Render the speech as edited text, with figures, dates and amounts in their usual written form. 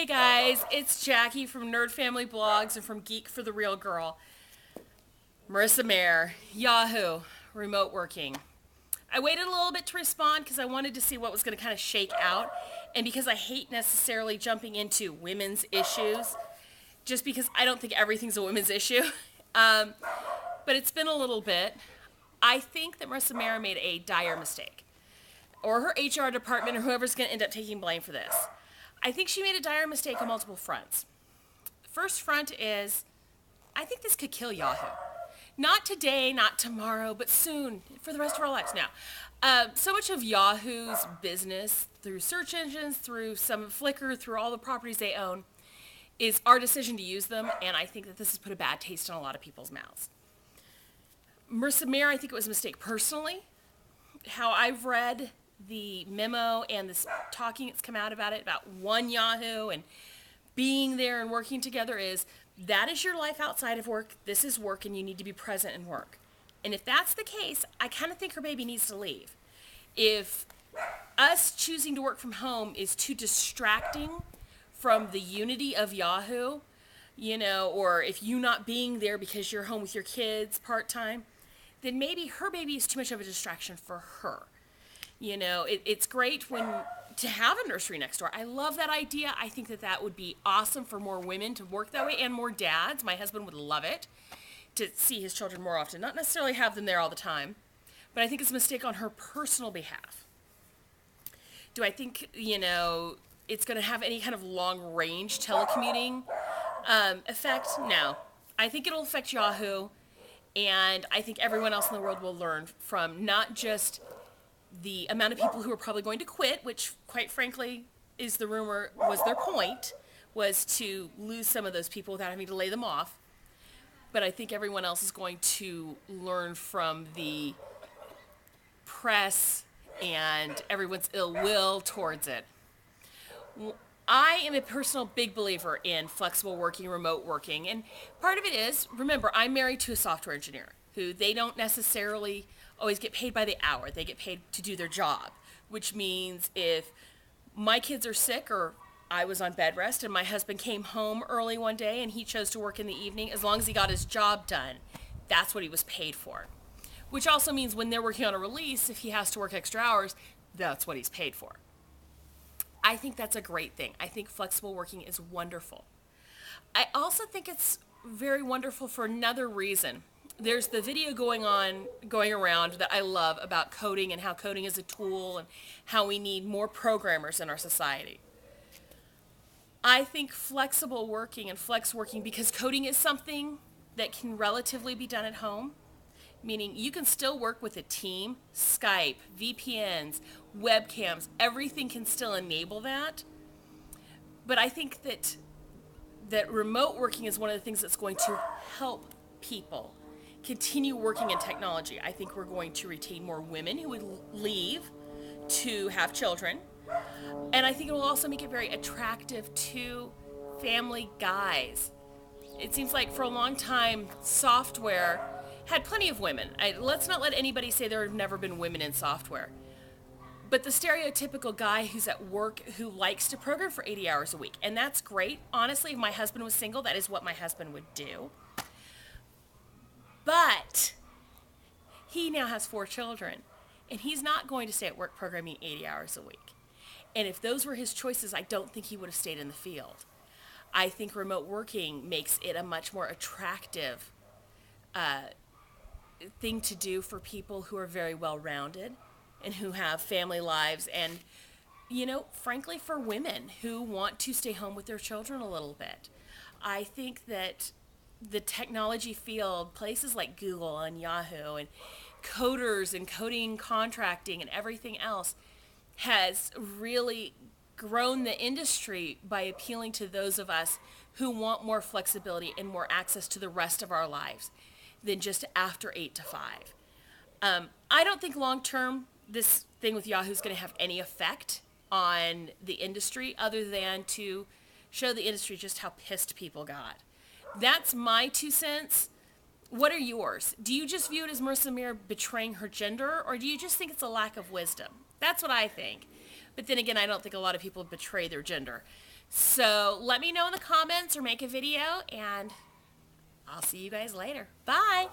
Hey guys, it's Jackie from Nerd Family Blogs and from Geek for the Real Girl. Marissa Mayer, Yahoo, remote working. I waited a little bit to respond because I wanted to see what was going to kind of shake out, and because I hate necessarily jumping into women's issues, just because I don't think everything's a women's issue. But it's been a little bit. I think that Marissa Mayer made a dire mistake, or her HR department, or whoever's going to end up taking blame for this. I think she made a dire mistake on multiple fronts. The first front is, I think this could kill Yahoo. Not today, not tomorrow, but soon, for the rest of our lives now. So much of Yahoo's business, through search engines, through some Flickr, through all the properties they own, is our decision to use them, and I think that this has put a bad taste in a lot of people's mouths. Marissa Mayer, I think it was a mistake personally. How I've read the memo and this talking that's come out about it, about one Yahoo and being there and working together, is that is your life outside of work. This is work, and you need to be present in work. And if that's the case, I kind of think her baby needs to leave. If us choosing to work from home is too distracting from the unity of Yahoo, or if you not being there because you're home with your kids part-time, then maybe her baby is too much of a distraction for her. It's great to have a nursery next door. I love that idea. I think that would be awesome for more women to work that way, and more dads. My husband would love it, to see his children more often. Not necessarily have them there all the time, but I think it's a mistake on her personal behalf. Do I think, it's going to have any kind of long-range telecommuting effect? No. I think it'll affect Yahoo, and I think everyone else in the world will learn from not just the amount of people who are probably going to quit, which quite frankly is the rumor, was their point, was to lose some of those people without having to lay them off. But I think everyone else is going to learn from the press and everyone's ill will towards it. I am a personal big believer in flexible working, remote working, and part of it is, remember, I'm married to a software engineer who they don't necessarily always get paid by the hour. They get paid to do their job, which means if my kids are sick or I was on bed rest and my husband came home early one day and he chose to work in the evening, as long as he got his job done, that's what he was paid for. Which also means when they're working on a release, if he has to work extra hours, that's what he's paid for. I think that's a great thing. I think flexible working is wonderful. I also think it's very wonderful for another reason. There's the video going around that I love about coding and how coding is a tool and how we need more programmers in our society. I think flexible working and flex working, because coding is something that can relatively be done at home, meaning you can still work with a team, Skype, VPNs, webcams, everything can still enable that. But I think that remote working is one of the things that's going to help people continue working in technology. I think we're going to retain more women who would leave to have children. And I think it will also make it very attractive to family guys. It seems like for a long time, software had plenty of women. Let's not let anybody say there have never been women in software. But the stereotypical guy who's at work who likes to program for 80 hours a week, and that's great. Honestly, if my husband was single, that is what my husband would do. But he now has 4 children, and he's not going to stay at work programming 80 hours a week. And if those were his choices, I don't think he would have stayed in the field. I think remote working makes it a much more attractive thing to do for people who are very well-rounded and who have family lives, and, frankly, for women who want to stay home with their children a little bit. I think that the technology field, places like Google and Yahoo and coders and coding contracting and everything else, has really grown the industry by appealing to those of us who want more flexibility and more access to the rest of our lives than just after 8 to 5. I don't think long-term this thing with Yahoo is going to have any effect on the industry other than to show the industry just how pissed people got. That's my 2 cents. What are yours? Do you just view it as Marissa Mayer betraying her gender, or do you just think it's a lack of wisdom? That's what I think. But then again, I don't think a lot of people betray their gender. So let me know in the comments or make a video, and I'll see you guys later. Bye.